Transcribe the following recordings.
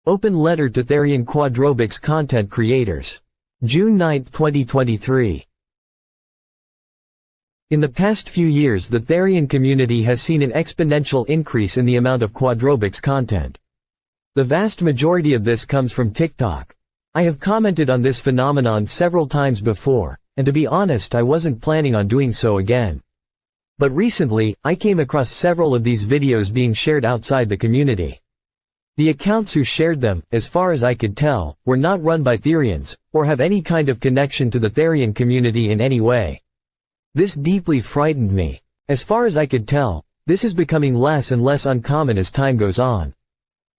Open letter to Therian Quadrobics content creators. June 9, 2023. In the past few years, the Therian community has seen an exponential increase in the amount of Quadrobics content. The vast majority of this comes from TikTok. I have commented on this phenomenon several times before, and to be honest, I wasn't planning on doing so again. But recently, I came across several of these videos being shared outside the community. The accounts who shared them, as far as I could tell, were not run by Therians, or have any kind of connection to the Therian community in any way. This deeply frightened me. As far as I could tell, this is becoming less and less uncommon as time goes on.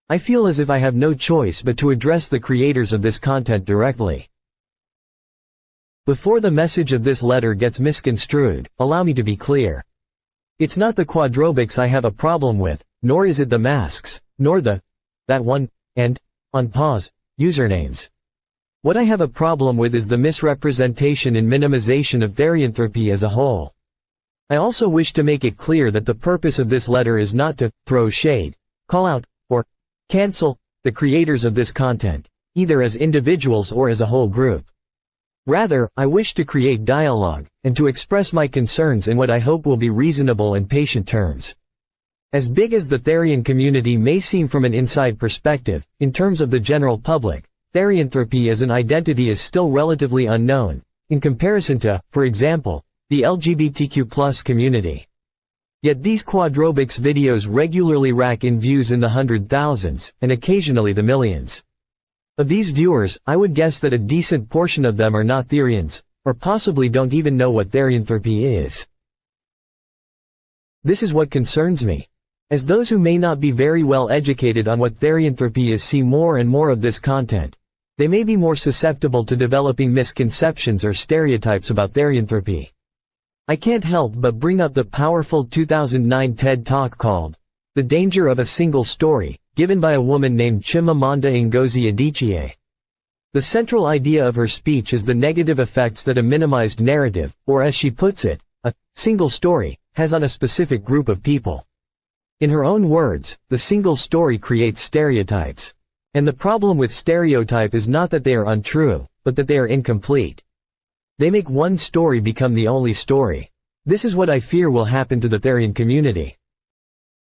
I feel as if I have no choice but to address the creators of this content directly. Before the message of this letter gets misconstrued, allow me to be clear. It's not the Quadrobics I have a problem with, nor is it the masks, nor that one, and, on pause, usernames. What I have a problem with is the misrepresentation and minimization of therianthropy as a whole. I also wish to make it clear that the purpose of this letter is not to throw shade, call out, or cancel the creators of this content, either as individuals or as a whole group. Rather, I wish to create dialogue, and to express my concerns in what I hope will be reasonable and patient terms. As big as the Therian community may seem from an inside perspective, in terms of the general public, therianthropy as an identity is still relatively unknown, in comparison to, for example, the LGBTQ+ community. Yet these Quadrobics videos regularly rack in views in the 100,000s, and occasionally the millions. Of these viewers, I would guess that a decent portion of them are not Therians, or possibly don't even know what therianthropy is. This is what concerns me. As those who may not be very well educated on what therianthropy is see more and more of this content, they may be more susceptible to developing misconceptions or stereotypes about therianthropy. I can't help but bring up the powerful 2009 TED Talk called "The Danger of a Single Story," given by a woman named Chimamanda Ngozi Adichie. The central idea of her speech is the negative effects that a minimized narrative, or as she puts it, a single story, has on a specific group of people. In her own words, the single story creates stereotypes. And the problem with stereotype is not that they are untrue, but that they are incomplete. They make one story become the only story. This is what I fear will happen to the Therian community.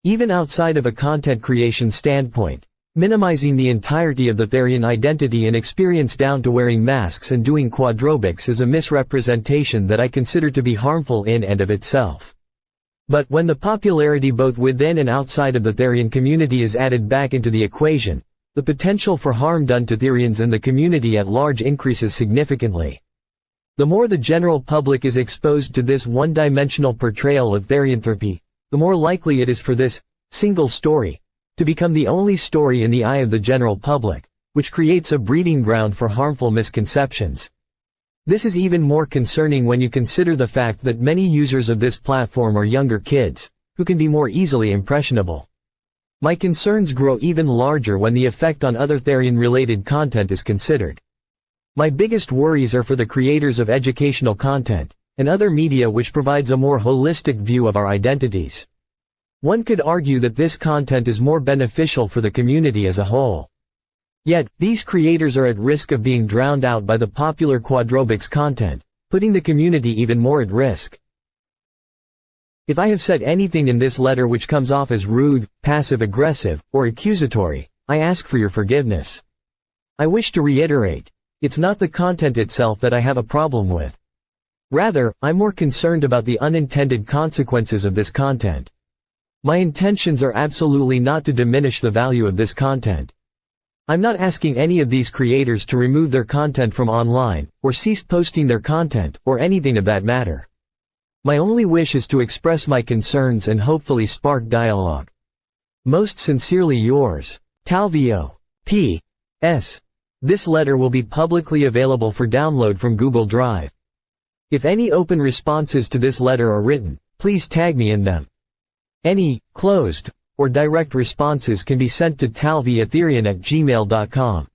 Even outside of a content creation standpoint, minimizing the entirety of the Therian identity and experience down to wearing masks and doing Quadrobics is a misrepresentation that I consider to be harmful in and of itself. But when the popularity both within and outside of the Therian community is added back into the equation, the potential for harm done to Therians and the community at large increases significantly. The more the general public is exposed to this one-dimensional portrayal of therianthropy, the more likely it is for this single story to become the only story in the eye of the general public, which creates a breeding ground for harmful misconceptions. This is even more concerning when you consider the fact that many users of this platform are younger kids, who can be more easily impressionable. My concerns grow even larger when the effect on other Therian-related content is considered. My biggest worries are for the creators of educational content, and other media which provides a more holistic view of our identities. One could argue that this content is more beneficial for the community as a whole. Yet, these creators are at risk of being drowned out by the popular Quadrobics content, putting the community even more at risk. If I have said anything in this letter which comes off as rude, passive-aggressive, or accusatory, I ask for your forgiveness. I wish to reiterate, it's not the content itself that I have a problem with. Rather, I'm more concerned about the unintended consequences of this content. My intentions are absolutely not to diminish the value of this content. I'm not asking any of these creators to remove their content from online, or cease posting their content, or anything of that matter. My only wish is to express my concerns and hopefully spark dialogue. Most sincerely yours, Talviyö. P.S. This letter will be publicly available for download from Google Drive. If any open responses to this letter are written, please tag me in them. Any closed or direct responses can be sent to talviyö@therian@gmail.com.